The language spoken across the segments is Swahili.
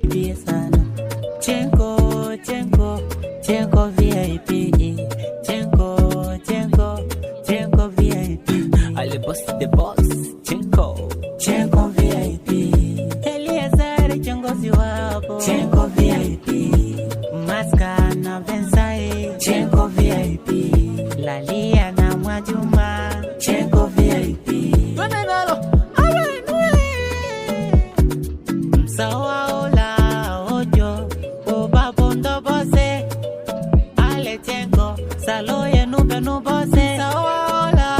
nafikiria sana. Chenko Chenko VIP, Chenko VIP. Ale boss the boss, Chenko VIP. Eliezer kiongozi wapo, Chenko VIP. Maska na Bensai, Chenko VIP. Lalia na Mwajuma, Chenko VIP. Msawa ola ojo, oba bondo bose. Ale Chenko, salo yenu benu bose. Msawa ola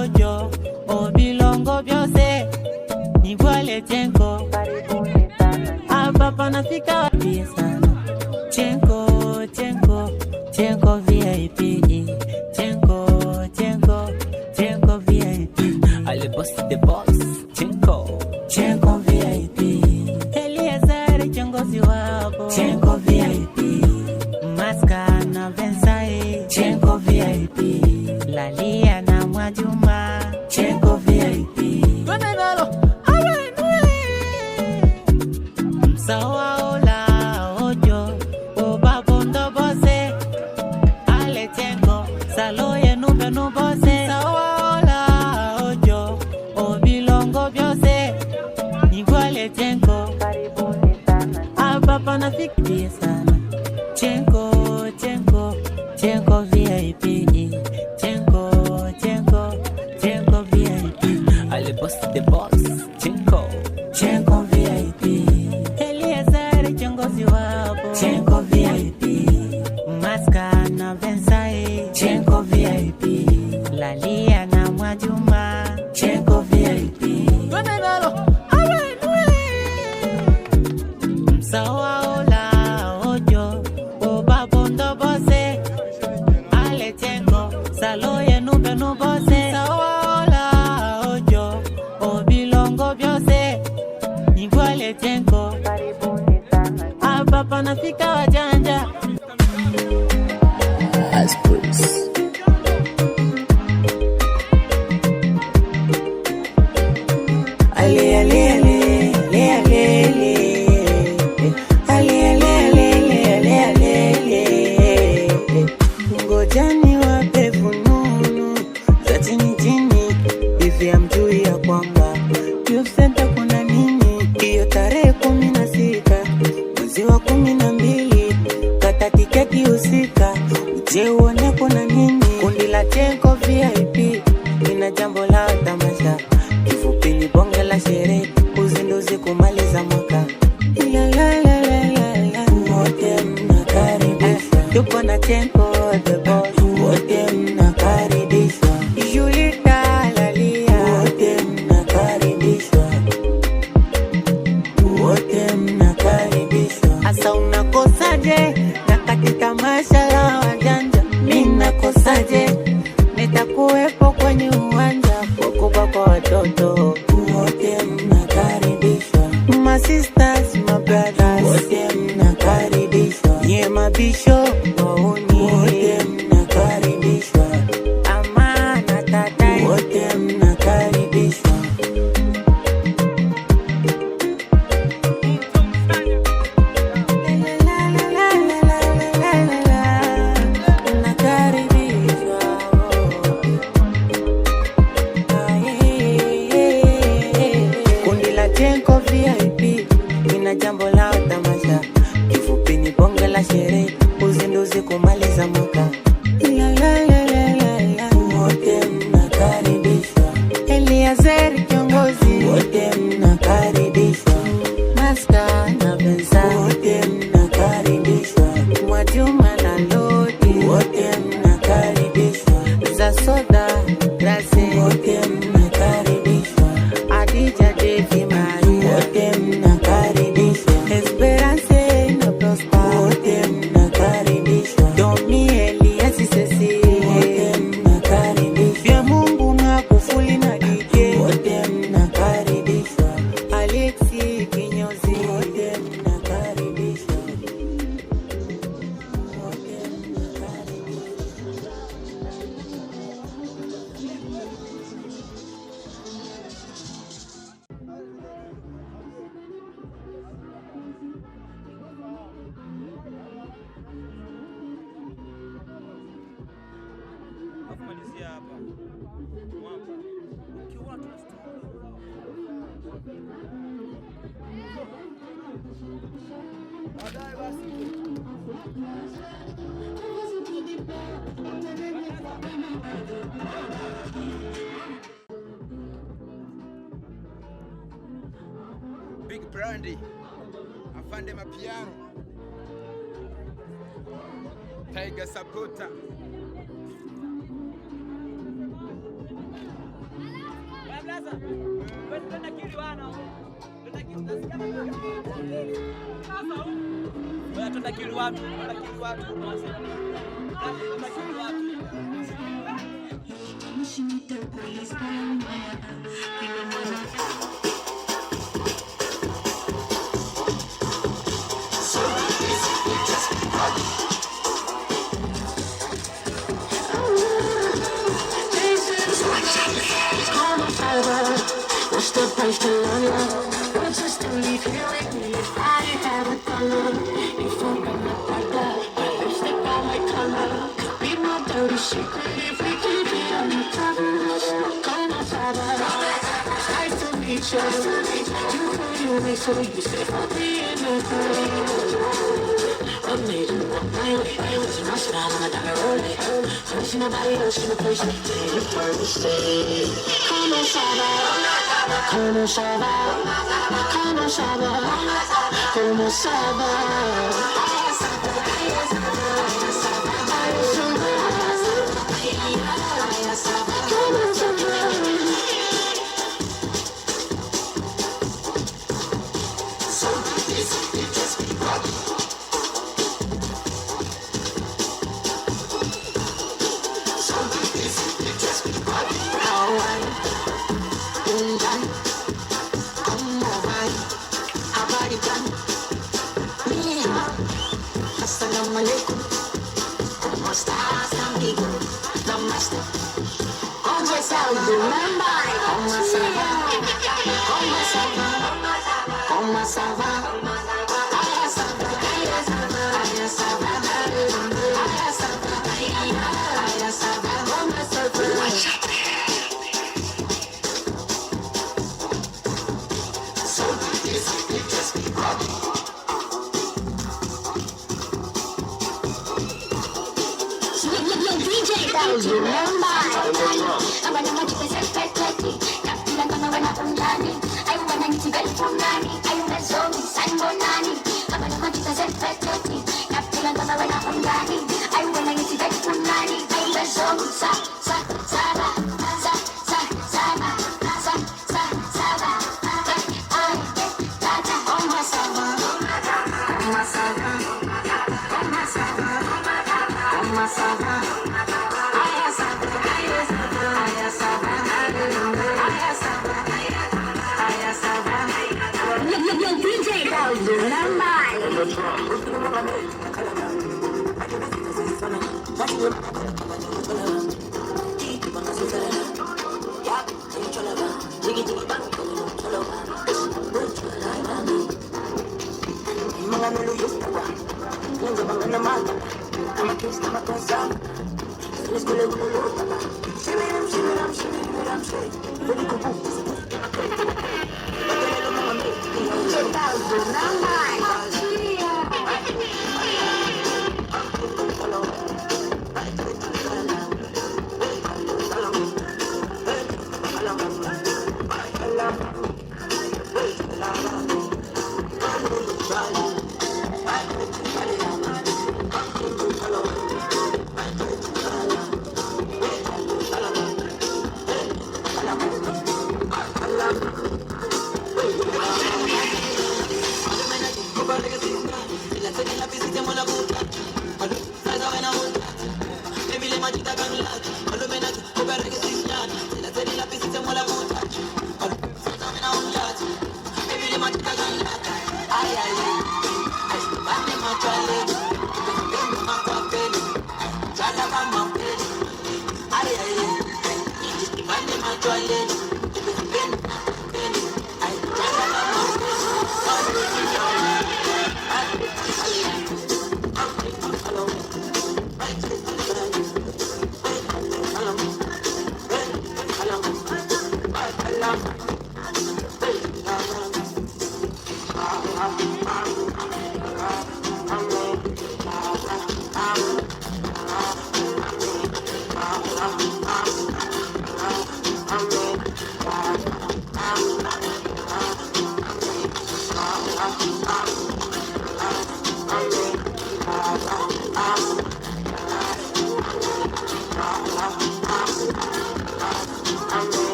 ojo, obilongo byose. Nigwale Chenko, hapa panafika wapi sana. Chenko VIP. Chenko VIP. Ale boss the boss, Chenko VIP. Eliezer kiongozi wapo, Chenko VIP. Maska na Bensai, Chenko VIP. Lalia na Mwajuma, Chenko VIP. Msawa ola ojo, oba bondo bose. Ale Chenko, salo yenu benu bose. Msawa ola ojo, obilongo byose. Nigwale Chenko, hapa panafikiria sana. Chenko VIP. Chenko VIP. ale boss the boss, Chenko VIP. Eliezer kiongozi wapo, Chenko VIP. Maska na Bensai, Chenko VIP. Lalia na Mwajuma, Chenko VIP. Msawa ola ojo, oba bondo bose. Ale Chenko, salo yenu benu bose. Msawa ola ojo, obilongo byose. Nigwale Chenko, hapa panafika wajanja. Ngojani wape fununu za chini chini, hivi hamjui ya kwamba Youth Center kuna nini? Iyo tarehe 16 mwezi wa 12, kata tiketi usika, uje uone kuna nini. Kundi la Chenko VIP ina jambo la tamasha, kifupi ni bonge la sherehe, uzinduzi kumaliza mwaka. Wote mnakaribishwa, tupo na Chenko the boss. Wote mnakaribishwa, Julita Lalia. Wote mnakaribishwa, wote mnakaribishwa. Asa unakosaje na katika tamasha la wajanja? Mimi nakosaje? Nitakuwepo kwenye uwanja, wakubwa kwa watoto. Wote mnakaribishwa, my sisters, my brothers. Wote mnakaribishwa, nye mabisho wauni. Wote mnakaribishwa, amana tatai. Wote mnakaribishwa. Kundi la Chenko VIP ina jambo la tamasha, kifupi ni bonge la sherehe, uzinduzi kumaliza mwaka. Wote mnakaribishwa, Eliezer kiongozi. Wote mnakaribishwa, Maska na Bensai. Wote mnakaribishwa, Mwajuma na Lodi. Wote mnakaribishwa, za soda Grace. Wote mnakaribishwa, Adija Devi Mari. Wote mnakaribishwa, Esperance na Prosper. Wote mnakaribishwa, Domi Elias Sesi. Wote mnakaribishwa, Bia Mungu na Kufuli na DJ. Wote mnakaribishwa, Alexi Kinyozi. Wote Big Brandy, Afande Mapiano, Tiger Supporter. What's the price to love you? We're just to leave here with me. If I have a dollar, if I'm gonna die, my lipstick on my color could be my dirty secret if we keep it undercover. Come on, father. It's nice to meet you. You put your way so you say for me in the I made it one night. It's my style on a dollar rolling. Don't see nobody else in the place. Take it first. Come on, father. Como Saba, como Saba, como Saba. Assalamualaikum, ¿cómo estás, amigo? Namaste. ¿Cómo estás, remember? ¿Cómo estás? ¿Cómo estás? ¿Cómo estás?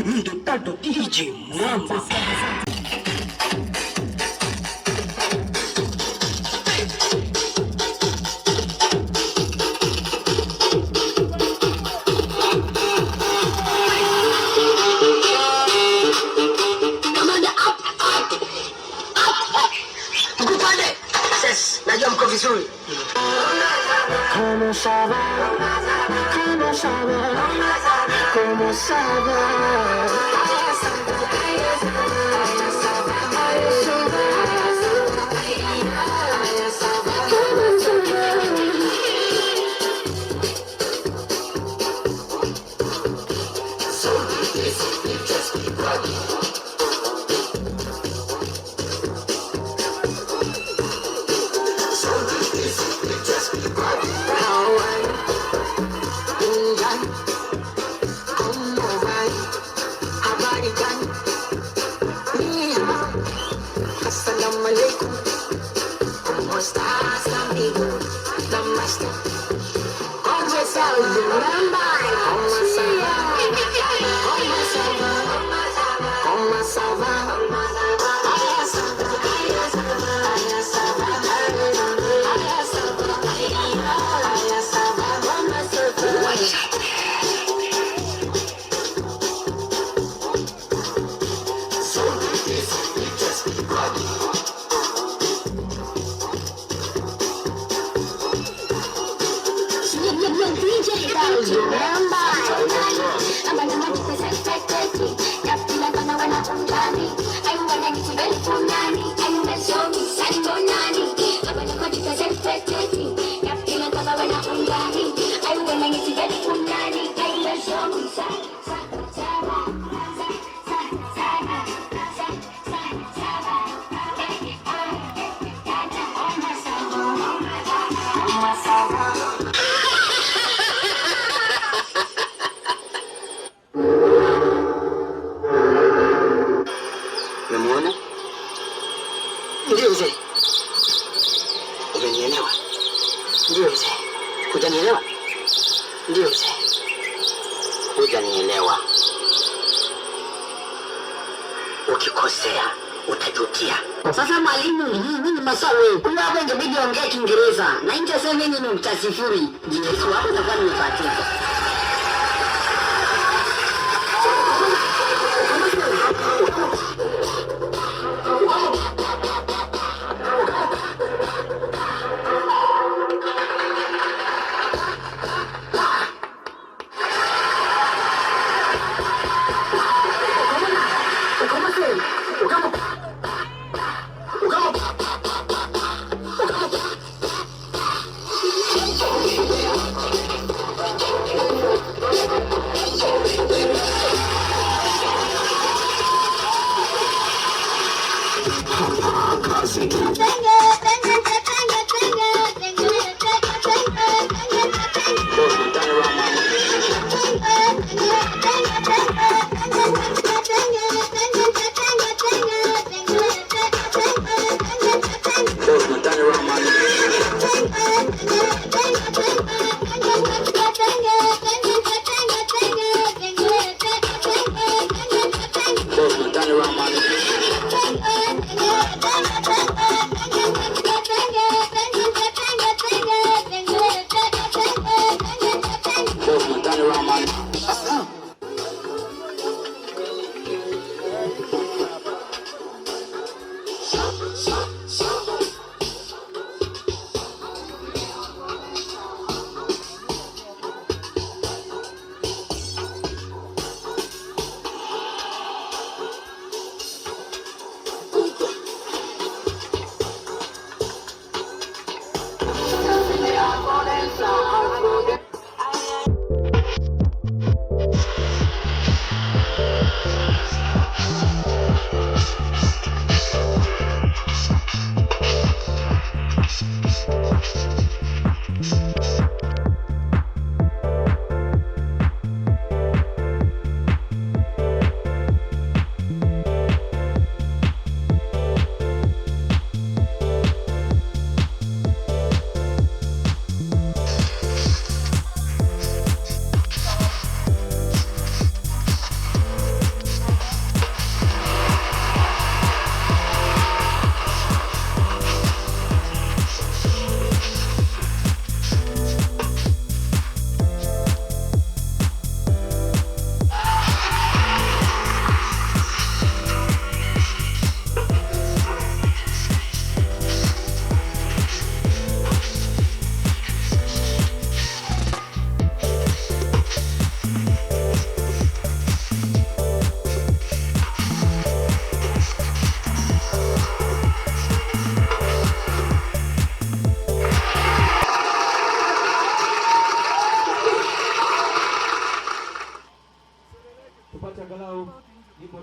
Mtoto DJ Mwamba. Najua mko vizuri. Como sabe, como sabe, como sabe. Assalamualaikum. ¿Cómo estás, amigo? Namaste. ¿Cómo estás? ¿Cómo Umemuona? Ndio mzee. Umenielewa? Ndio mzee. Hujanielewa? Ndio mzee. Hujanielewa. Ukikosea utajutia. Sasa mwalimu, mimi masawe. Kuna hapo ingebidi ongea Kiingereza. 97.0. Yesu hapo itakuwa nimepatia.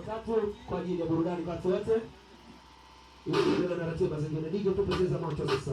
watatu kwa ajili ya burudani kwa watu wote. Ili na ratiba zingine DJ tupoteza macho sasa.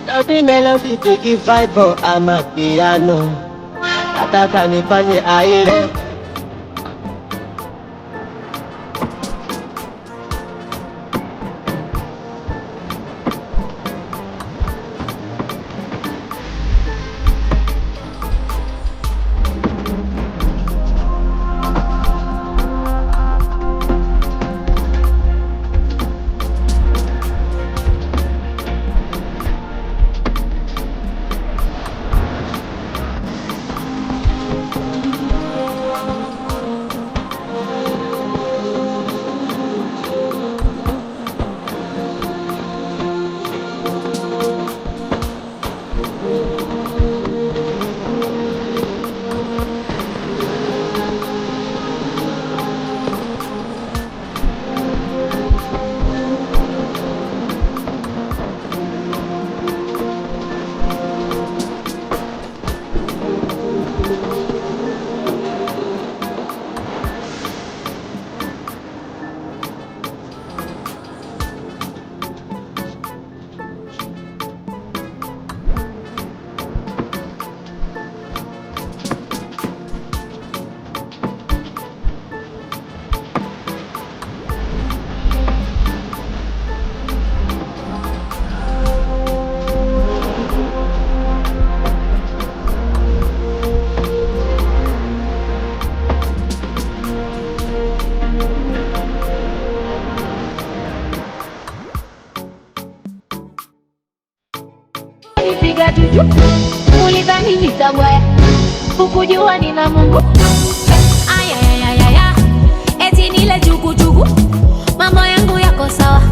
Naughty melody take vibe ama piano. Nataka nifanye aile. Piga juju, ulidhani nitabwaya, hukujua nina Mungu. Ayayayaya, eti nile chukuchuku, mambo yangu yako sawa,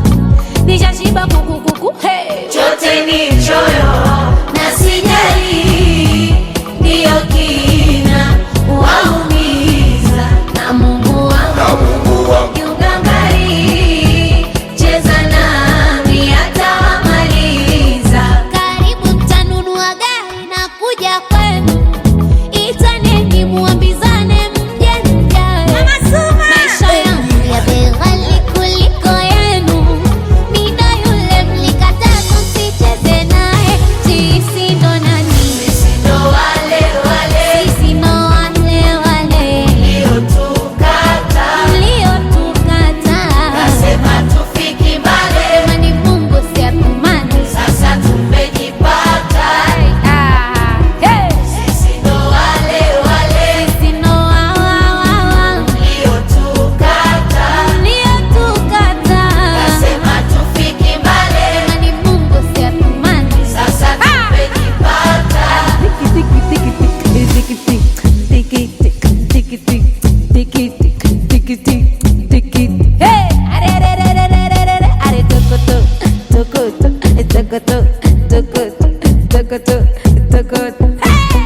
nishashiba kukukuku. Hey, chote ni choyo na sijali, ndiyo kina waumiza na Mungu wangu kiugangari.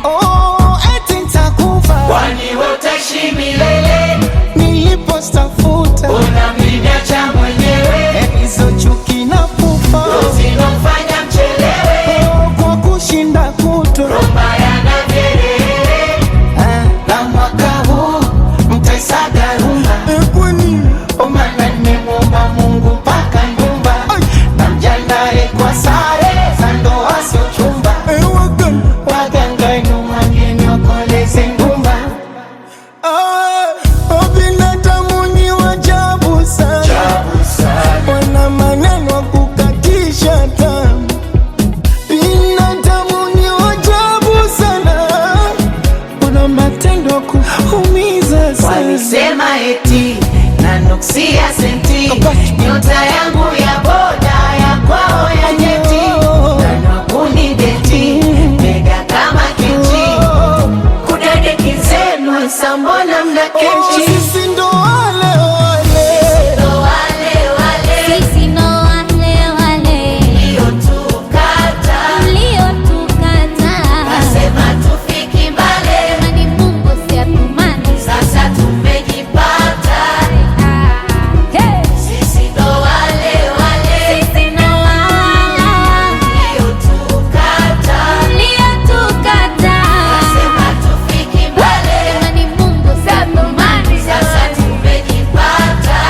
Oh, eti nitakufa kwani wewe utaishi milele. Nilipostafuta unamniacha mwenyewe, hizo chuki na pupa zinofanya mchelewe. Oh, kwa kushinda kuto rombaya na vyelele. Na mwaka huu mtaisaga rumba. Kwa nini? Maana nimemuomba Mungu mpaka nyumba, na mjandae kwa sare za ndoa sio chumba. Waganga nyuma ngeni wakoleze ngumba. Binadamu ni wajabu sana, wana maneno kukatisha tamaa. Binadamu ni wajabu sana, wana matendo kuumiza sana. Walisema eti nanuksia senti, nyota yangu ya boda ya kwao ya nyeti, nanokuni deti mega kama kenchi, kudadeki zenu sambona mna kenchi. Sisi ndo wale wale, Sisi ndo wale wale mliotukata. Nasema tufiki mbale, Jamani, Mungu si atumani. sasa tumejipata. Hey! Sisi ndo wale wale Sisi ndo wale mliotukata. mliotukata. Nasema tufiki mbale, Jamani, Mungu si atumani. sasa tumejipata.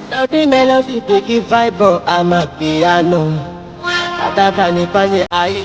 Naughty melody, biggie vibe, ama piano. Nataka nifanye ai.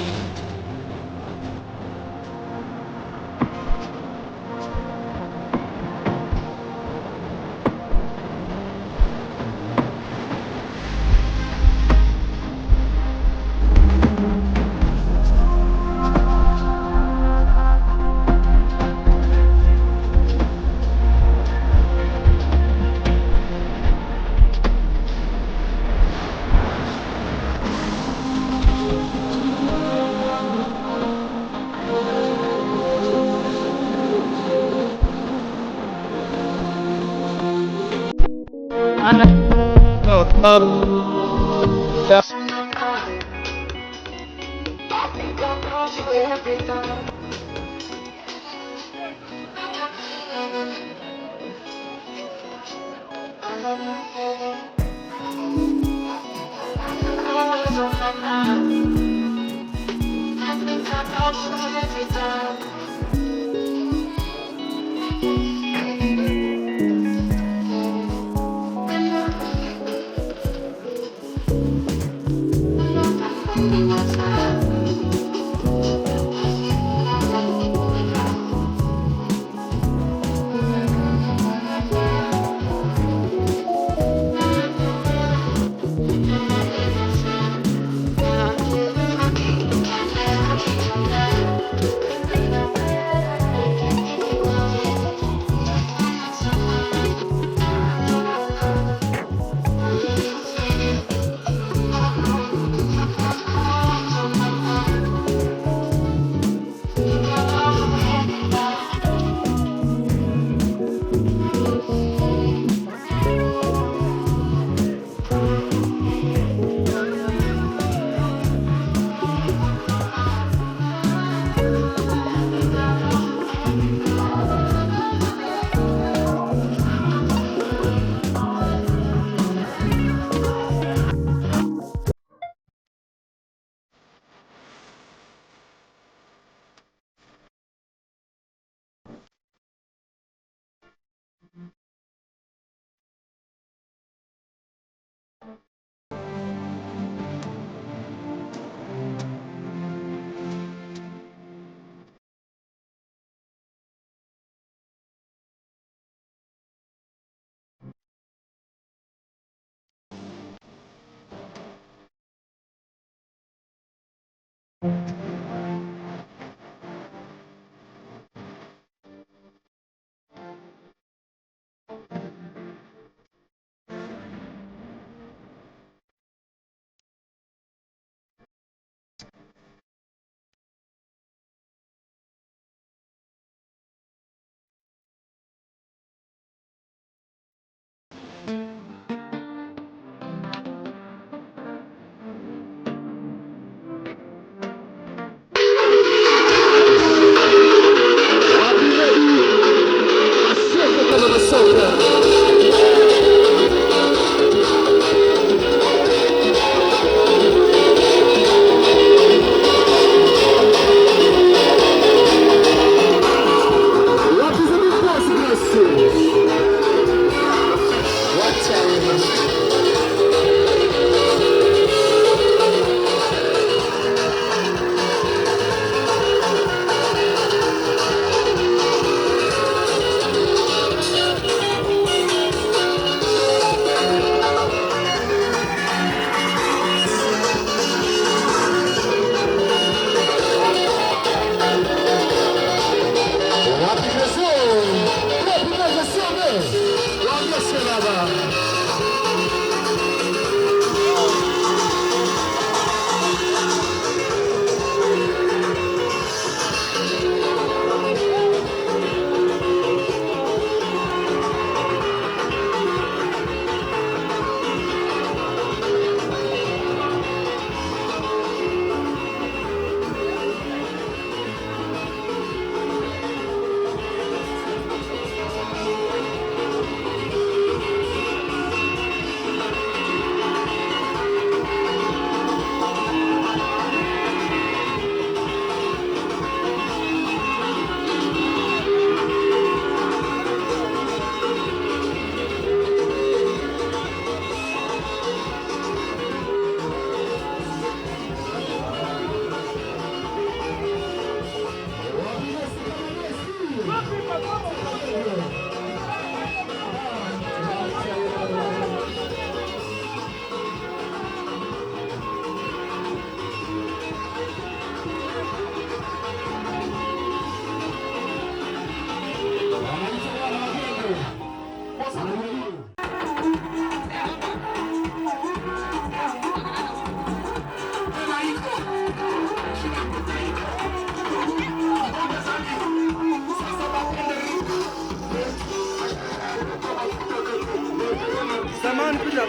Samahani kuja.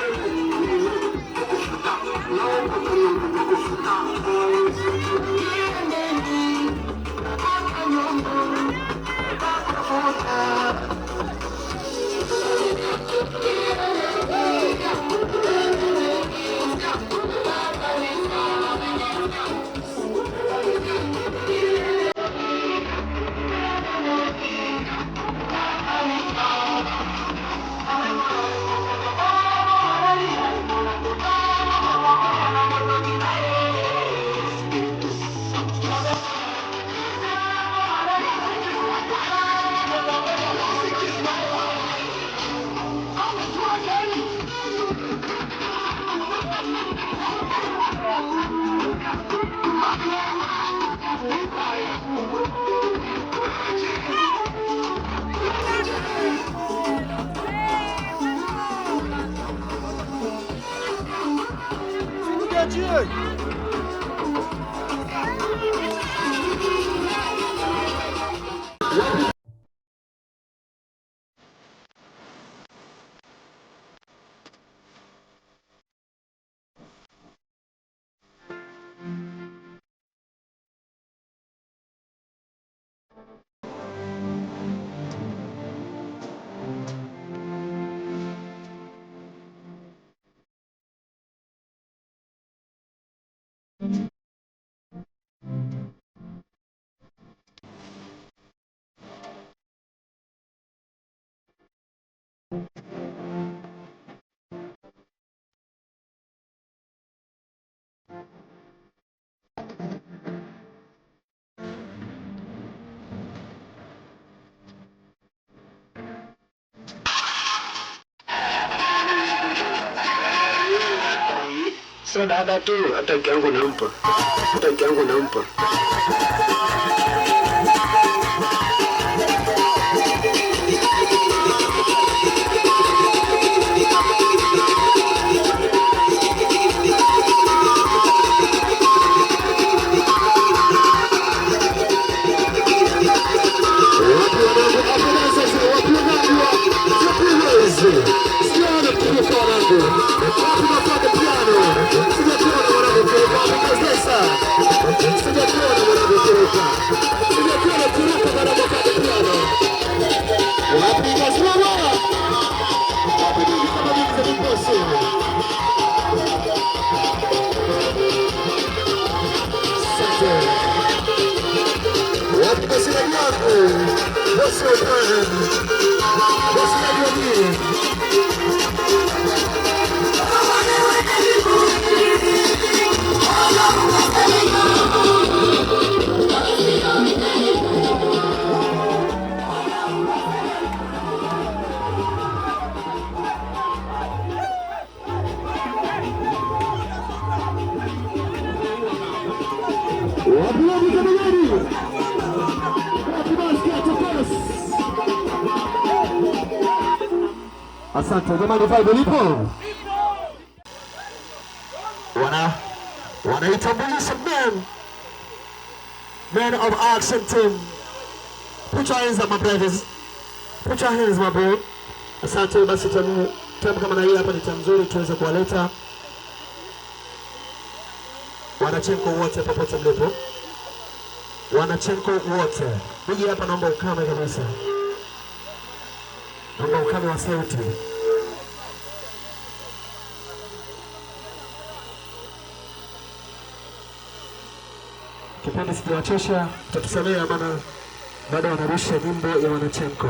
Cheers! Sadaka tu, hata kiangu nampa. Asante jamani, vibe lipo. Wanaitambulisha men of action team. Put your hands up my brothers. Put your hands my bro. Asante basi, tamu kama na hii hapa ni tamu nzuri tuweze kuwaleta Wanachenko wote popote mlipo. Wanachenko wote. Bigi hapa naomba ukame kabisa. Naomba ukame wa sauti. Kipindi sikiwachosha, tutasamea maana bado wanarusha nyimbo ya Wanachenko.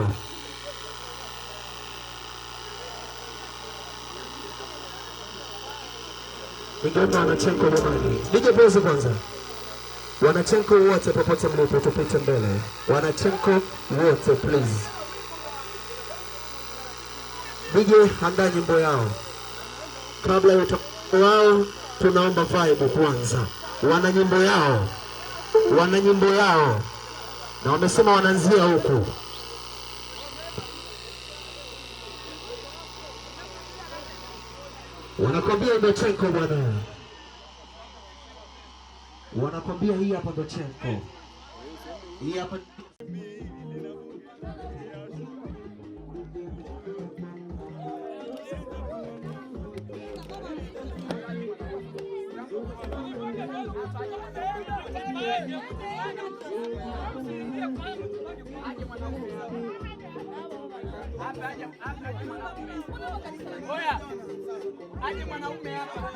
Ningeomba Wanachenko jamani. Nije pose kwanza. Wanachenko wote popote mlipo tupite mbele. Wanachenko wote please. Nije handa nyimbo yao. Kabla ya wao tunaomba vibe kwanza. Wana nyimbo yao. Na wamesema wanaanzia huku. Wanakwambia ndo Chenko bwana. Wanakwambia hii hapa ndo Chenko. Hii hapa Aje mwanaume hapa.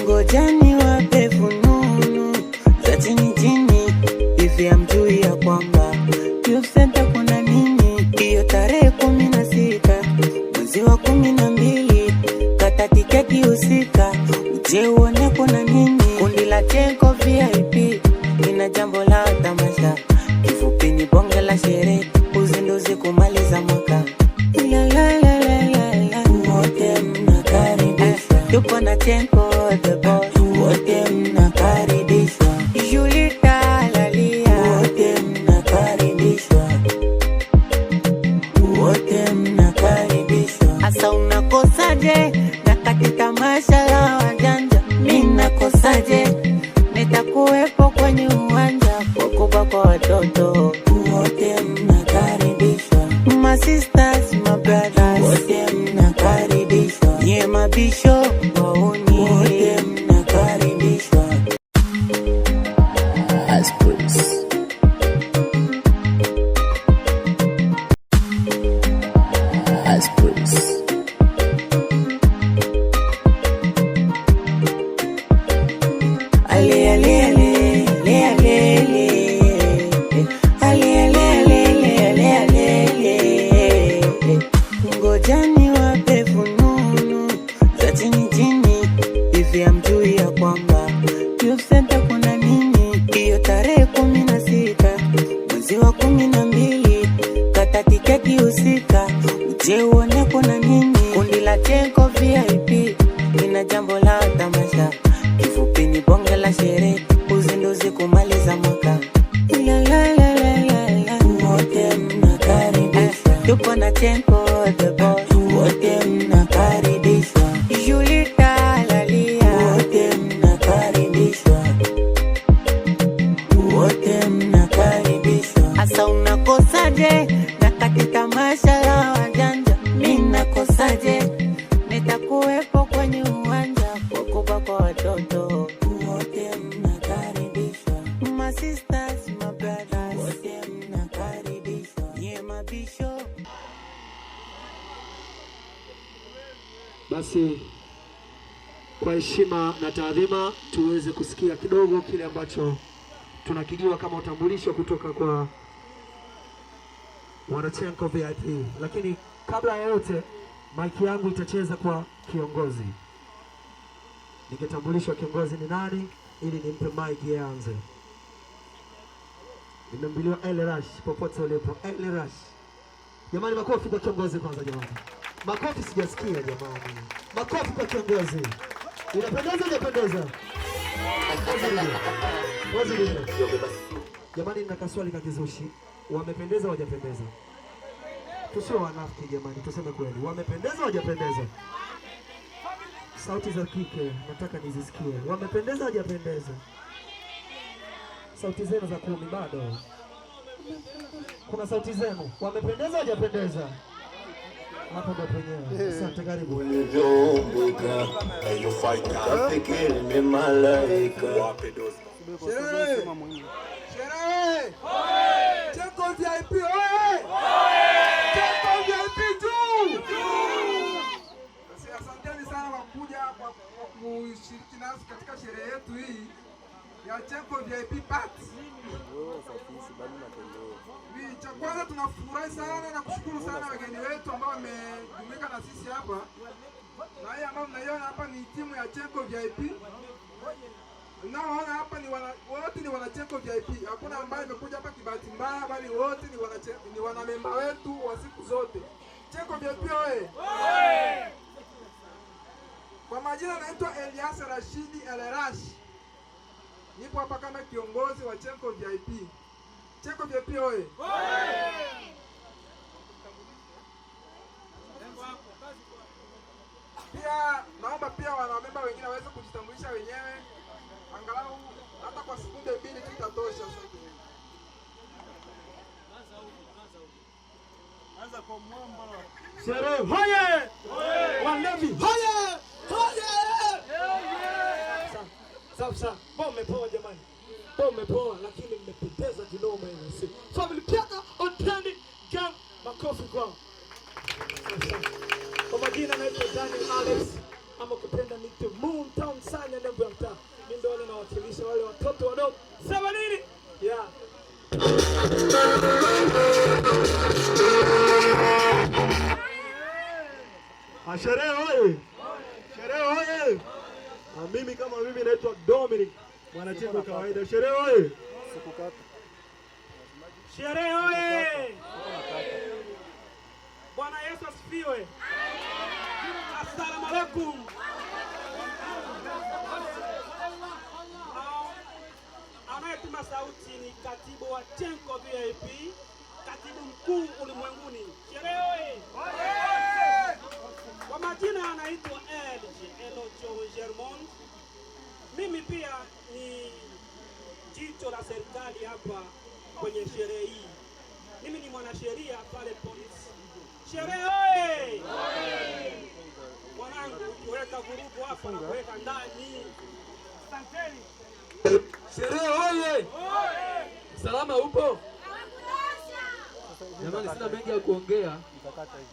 Ngojani wape fununu za chini chini, hivi hamjui ya kwamba Youth Center kuna nini? Iyo tarehe 16 mwezi wa 12, kata tiketi husika, uje uone kuna nini. Kundi la Chenko VIP ina jambo la tamasha, kifupi ni bonge la sherehe, uzinduzi kumaliza mwaka. La la la la la la, wote mnakaribishwa, tupo na Chenko the boss, wote mnakaribishwa. Julita lalia, wote mnakaribishwa, wote mnakaribishwa. Asa unakosaje na kati tamasha la wajanja? Mimi nakosaje? Nitakuwepo kwenye uwanja, wakubwa kwa watoto, wote mnakaribishwa. My sisters, my brothers, wote mnakaribishwa. Nye mabisho wauni, wote mnakaribishwa. Ale ale ale ale ale ale ale ale ale, ngojani wape fununu za chini chini, hivi hamjui ya kwamba Youth Center kuna nini? Iyo tarehe 16 mwezi wa 12, kata tiketi husika, uje uone kuna nini. Kundi la Chenko VIP ina jambo la tamasha, kifupi ni bonge la sherehe, uzinduzi kumaliza mwaka. La la la la la la, wote mnakaribishwa, tupo na Chenko the boss, wote mnakaribishwa. Julita lalia, wote mnakaribishwa, wote mnakaribishwa. Asa unakosaje na kati tamasha la wajanja? Mimi nakosaje? Nitakuwepo kwenye uwanja, wakubwa kwa watoto, wote mnakaribishwa. My sisters, my brothers, wote mnakaribishwa. Nye mabisho. Basi kwa heshima na taadhima tuweze kusikia kidogo kile ambacho tunakijua kama utambulisho kutoka kwa wana Chenko VIP. Lakini kabla ya yote, maiki yangu itacheza kwa kiongozi. Nikitambulishwa kiongozi ni nani ili nimpe maiki yaanze. Nimembiliwa El Rush popote ulipo. El Rush. Jamani, makofi kwa kiongozi kwanza jamani. Makofi sijasikia jamani. Makofi kwa kiongozi. Inapendeza inapendeza. Waziri. Jamani, nina kaswali kakizushi. Wamependeza hawajapendeza? Tusio wanafiki jamani, tuseme kweli. Wamependeza hawajapendeza? Sauti za kike nataka nizisikie. Wamependeza hawajapendeza? Sauti zenu za kumi bado. Kuna sauti zenu. Wamependeza hawajapendeza? Hapo ndo penyewe. Asante, karibu. Sherehe! Chenko VIP oye! Chenko VIP juu! Asanteni sana kwa kuja kwa kushiriki nasi katika sherehe yetu hii ya Chenko VIP party. Cha kwanza tunafurahi sana na kushukuru sana wageni wetu ambao wamejumuika na sisi hapa. Na hii ambao mnaiona hapa ni timu ya Chenko VIP. Unaoona hapa ni wote ni wana Chenko VIP. Hakuna ambaye amekuja hapa kibahati mbaya, bali wote ni wana memba wetu wa siku zote. Chenko VIP oye! Kwa majina naitwa Elias Rashidi El Rush. Nipo hapa kama kiongozi wa Chenko VIP. Chenko VIP oye! Pia naomba pia wanamemba wengine waweze kujitambulisha wenyewe. Angalau hata kwa sekunde 2 tu itatosha. Sherehe hoye! Walevi hoye! Hoye! Sasa mmepoa jamani. Mmepoa lakini mmepoteza kinoma hivi. Family Piaka on trending gang makofi kwao. Kwa majina naitwa Daniel Alex. Ama ukipenda niite Moon Town Sanya nembo ya mtaa. Mimi ndo wale nawakilisha wale watoto wadogo. Sema nini? Yeah. Sherehe oye! Sherehe oye! Mimi kama mimi naitwa Dominic, mwanacheko kawaida. Sherehe oye! Sherehe oye! Bwana Yesu asifiwe. Assalamu alaikum. Anayetuma sauti ni katibu wa Chenko VIP, katibu mkuu ulimwenguni. Sherehe oye! Kwa majina anaitwa Elojo Germond. Mimi pia ni jicho la serikali hapa kwenye sherehe hii. Mimi ni mwanasheria pale polisi. Sherehe oye! Mwanangu, ukiweka vurugu hapa na kuweka ndani. Asanteni. Sherehe oye! Salama upo? Jamani, sina mengi ya kuongea,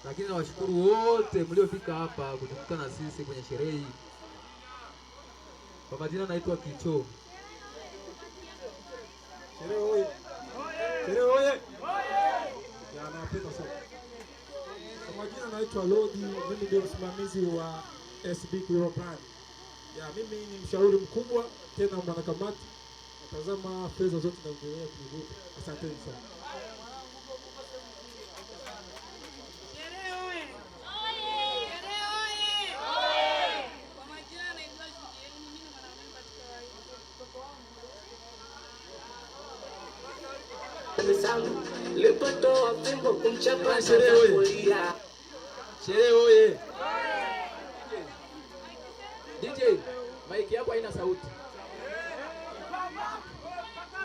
lakini nawashukuru wote mliofika hapa kujumuika na sisi kwenye sherehe hii. Kwa majina naitwa Kicho. Sherehe oye! Sherehe oye! Ya napenda sana. Kwa majina naitwa Lodi, mimi ndio msimamizi wa SB Kuyo Brand. Ya mimi ni mshauri mkubwa tena mwanakamati. Natazama fedha zote na kuendelea kuvuka. Asanteni sana. Sherehe oye! DJ, maiki yako haina sauti.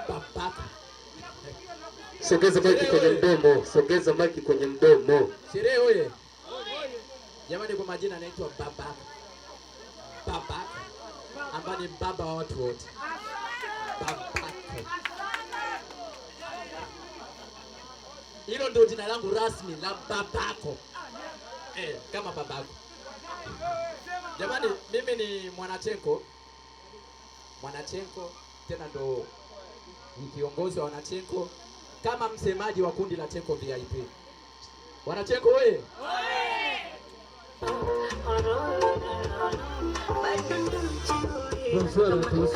Babaka. Sogeza maiki kwenye mdomo, sogeza maiki kwenye mdomo. Sherehe oye! Jamani, kwa majina naitwa Babaka. Babaka ambaye ni baba wa watu wote. Babaka. Hilo ndio jina langu rasmi la babako. Kama babako. Jamani, mimi ni Mwanachenko. Mwanachenko tena ndo ni kiongozi wa Wanachenko kama msemaji wa kundi la Chenko VIP. Wanachenko oye! Bonsoir à tous.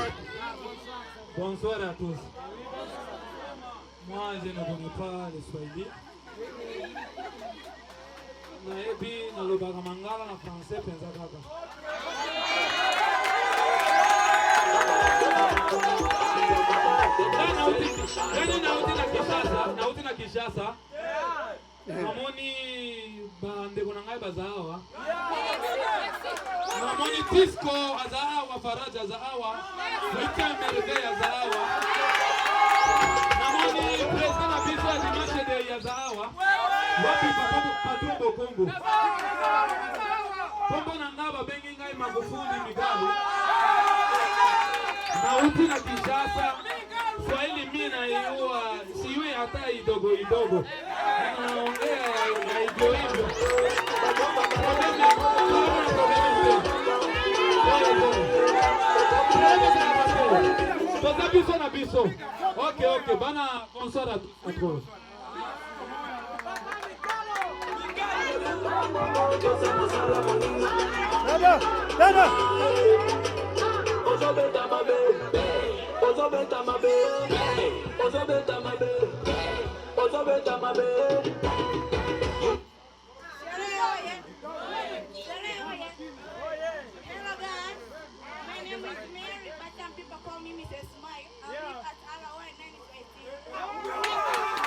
Bonsoir à tous. Moi, je ne connais pas le Swahili. Et puis, dans le Bagamangala, en français, pensa kaka. Nauti na Kishasa. Namoni bandeko na ngai bazawa. Namoni Tisco azawa, Faraja azawa, Wika Merve azawa. Namoni President Abisa Dimashe de azawa. Wapi Patumbo Kongo. Pombo na ngaba bengi ngai Magufuli Migalu. Nauti na Kishasa. Swahili mimi naiua siwe hata idogo idogo. Naongea ya hivyo hivyo. Biso na biso. Okay, bana bonsoir à tous. Dada. Ozobeta mabe. Ozobeta mabe. Ozobeta mabe. Ozobeta mabe. Hello guys, my name is Mary, but some people call me Mrs. Smile. I live at Alawa 918.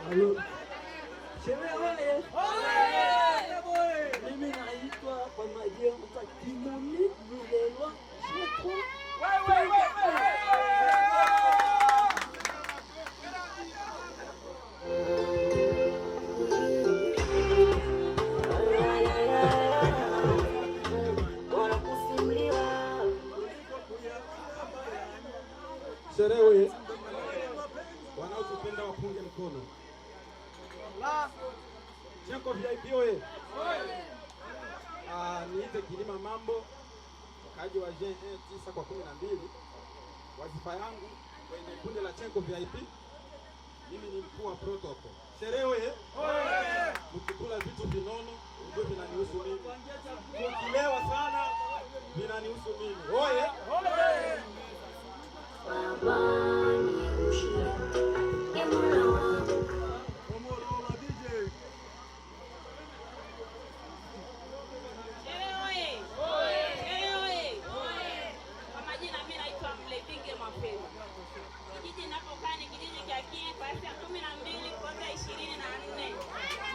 Halo. Sherehe wewe. Mimi naitwa kwa majina Mtakimani Mulelwa Sheko. Wewe. Sherehe wanaotupenda wapunge mkono. Chenko VIP oye. Niite Kilima Mambo, kaji wa JN 9 kwa 12. Wazifa yangu kwenye kundi la Chenko VIP, mimi ni mkuu wa protocol. Sherehe oye. Mkikula vitu vinono, ndio vinanihusu mimi. Mkilewa sana, vinanihusu mimi. Oye.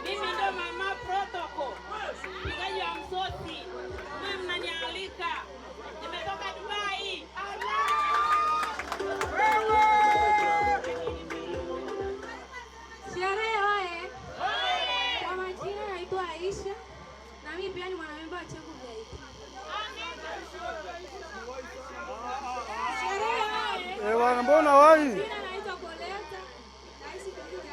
Mimi ndo mama protocol. Mpigaji wa msosi. Mimi mnanialika. Nimetoka Dubai. Sherehe oye. Kwa majina naitwa Aisha. Na mimi pia ni mwanamemba wa Chenko VIP. Sherehe oye. Bwana mbona wai? Mimi naitwa Koleta. Naishi Kenya.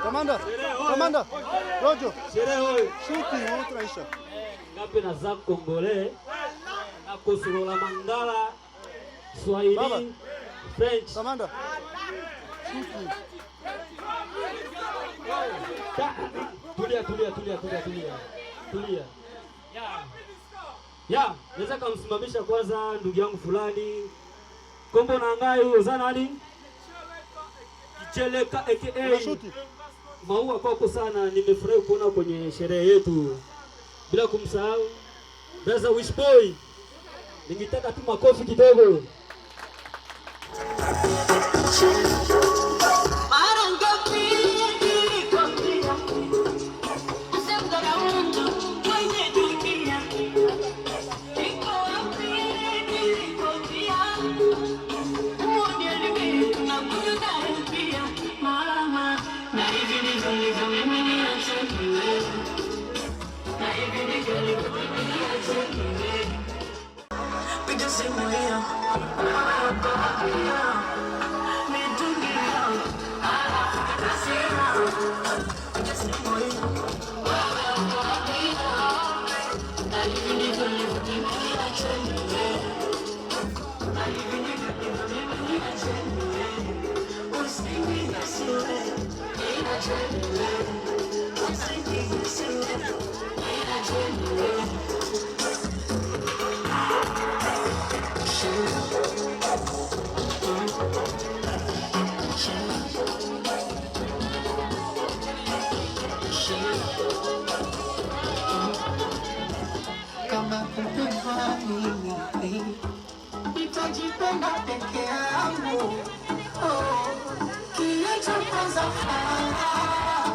Kamanda. Rojo. Sherehe oye. Shuti wote naisha. Ngapi na za Kongole na kusurola Mangala Swahili Baba. French. Kamanda. Shuti. Tulia. Ya, naweza kumsimamisha kwanza ndugu yangu fulani. Kombo na ngai huyo za nani? Kicheleka aka Shuti. Maua kwako sana, nimefurahi kuona kwenye sherehe yetu. Bila kumsahau Brother Wishboy. Ningetaka tu makofi kidogo. Kama kupendwa mimi nitajipenda peke yangu. Kilichoponza furaha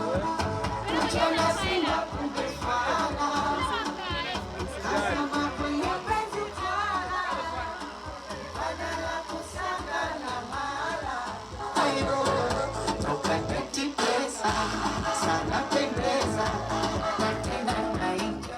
najiona sina kungefana. Kazama kwenye penzi tala badala kusanga na mala. Ayo ukateti pesa sana pendeza na tena naingia.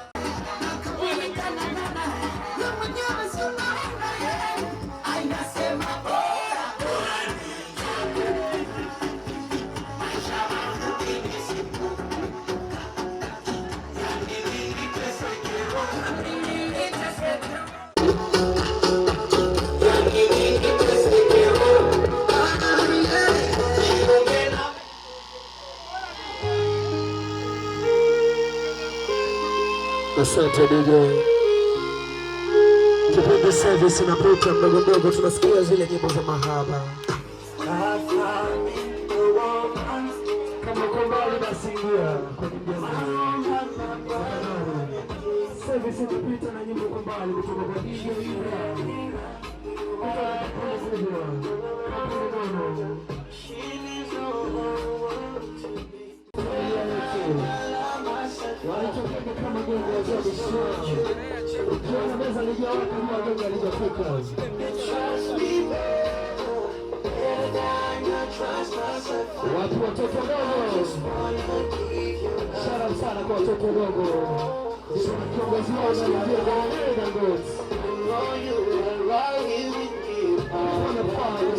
Asante DJ. Kipindi service na program ndogo ndogo tunasikia zile nyimbo za mahaba. Kama kombali basi ingia kwenye mjengo. Service inapita na nyimbo kombali kutoka kwa DJ Ira. Walichokeka kama gongo wa jadi shua. Ukiona meza lijawa kama gongo alijafika. Watu watoto dogo. Shout sana kwa watoto dogo. Kiongozi wao na Goats. Wanafanya